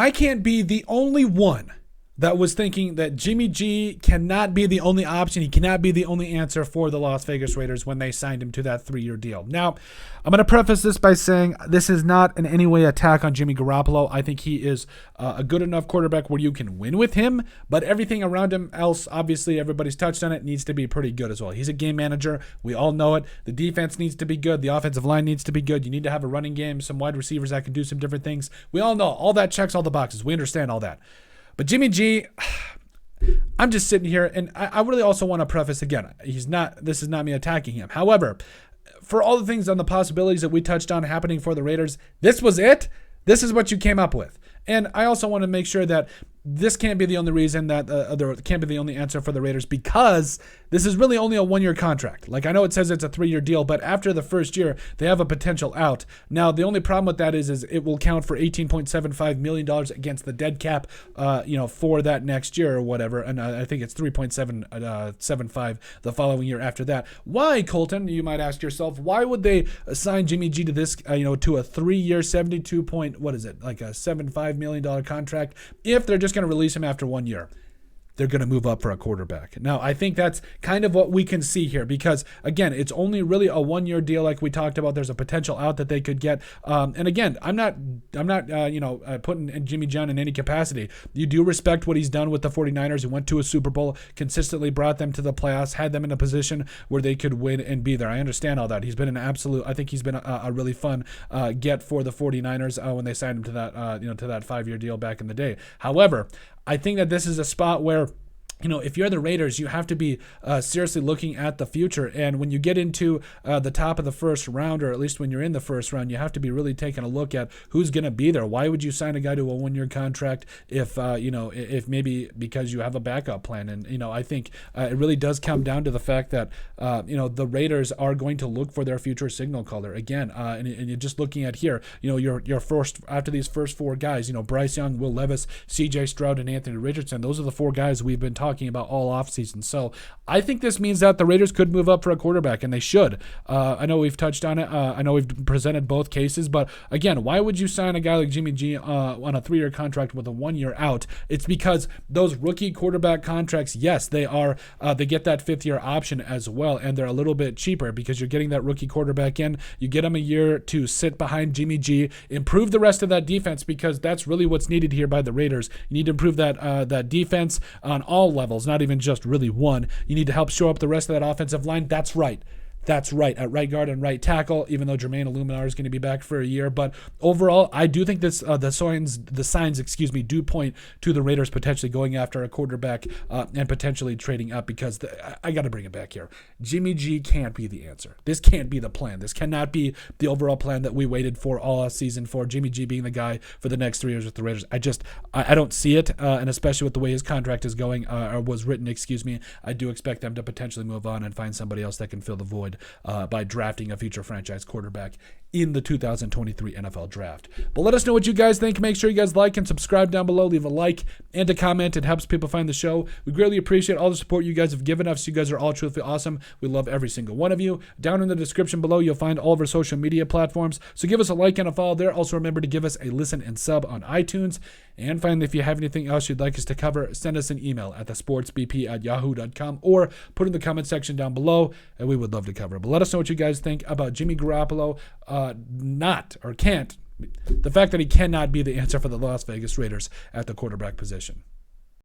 I can't be the only one that was thinking that Jimmy G cannot be the only option. He cannot be the only answer for the Las Vegas Raiders when they signed him to that 3-year deal. Now, I'm going to preface this by saying this is not in any way attack on Jimmy Garoppolo. I think he is a good enough quarterback where you can win with him, but everything around him else, obviously everybody's touched on it, needs to be pretty good as well. He's a game manager. We all know it. The defense needs to be good. The offensive line needs to be good. You need to have a running game, some wide receivers that can do some different things. We all know all that checks all the boxes. We understand all that. But Jimmy G, I'm just sitting here, and I really also want to preface again, this is not me attacking him. However, for all the things on the possibilities that we touched on happening for the Raiders, this was it. This is what you came up with. And I also want to make sure that this can't be the only reason that there can't be the only answer for the Raiders, because this is really only a 1-year contract. Like, I know it says it's a 3-year deal, but after the first year, they have a potential out. Now, the only problem with that is it will count for $18.75 million against the dead cap, for that next year or whatever. And I think it's 3.75 the following year after that. Why, Colton? You might ask yourself, why would they assign Jimmy G to this, to a 3-year, $75 million contract if they're just going to release him after 1 year? They're going to move up for a quarterback. Now, I think that's kind of what we can see here, because again, it's only really a 1-year deal, like we talked about. There's a potential out that they could get. And again, I'm not putting Jimmy John in any capacity. You do respect what he's done with the 49ers. He went to a Super Bowl, consistently brought them to the playoffs, had them in a position where they could win and be there. I understand all that. He's been I think he's been a really fun get for the 49ers when they signed him to that, to that 5-year deal back in the day. However, I think that this is a spot where, if you're the Raiders, you have to be seriously looking at the future. And when you get into the top of the first round, or at least when you're in the first round, you have to be really taking a look at who's going to be there. Why would you sign a guy to a 1-year contract if maybe because you have a backup plan? And, I think it really does come down to the fact that, the Raiders are going to look for their future signal caller again. And you're just looking at here, your first, after these first 4 guys, Bryce Young, Will Levis, CJ Stroud, and Anthony Richardson. Those are the 4 guys we've been talking about all offseason. So I think this means that the Raiders could move up for a quarterback, and they should. I know we've touched on it. I know we've presented both cases, but again, why would you sign a guy like Jimmy G on a 3-year contract with a 1-year out? It's because those rookie quarterback contracts, yes, they are. They get that 5th-year option as well, and they're a little bit cheaper because you're getting that rookie quarterback in. You get him a year to sit behind Jimmy G, improve the rest of that defense, because that's really what's needed here by the Raiders. You need to improve that defense on all levels, not even just really one. You need to help shore up the rest of that offensive line. That's right. At right guard and right tackle, even though Jermaine Illuminar is going to be back for a year. But overall, I do think this the signs do point to the Raiders potentially going after a quarterback and potentially trading up, because I got to bring it back here. Jimmy G can't be the answer. This can't be the plan. This cannot be the overall plan that we waited for all season for Jimmy G being the guy for the next 3 years with the Raiders. I don't see it, and especially with the way his contract is going, or was written, I do expect them to potentially move on and find somebody else that can fill the void by drafting a future franchise quarterback in the 2023 NFL Draft. But let us know what you guys think. Make sure you guys like and subscribe down below. Leave a like and a comment. It helps people find the show. We greatly appreciate all the support you guys have given us. You guys are all truthfully awesome. We love every single one of you. Down in the description below, you'll find all of our social media platforms. So give us a like and a follow there. Also remember to give us a listen and sub on iTunes. And finally, if you have anything else you'd like us to cover, send us an email at thesportsbp@yahoo.com or put in the comment section down below, and we would love to cover it. But let us know what you guys think about Jimmy Garoppolo the fact that he cannot be the answer for the Las Vegas Raiders at the quarterback position.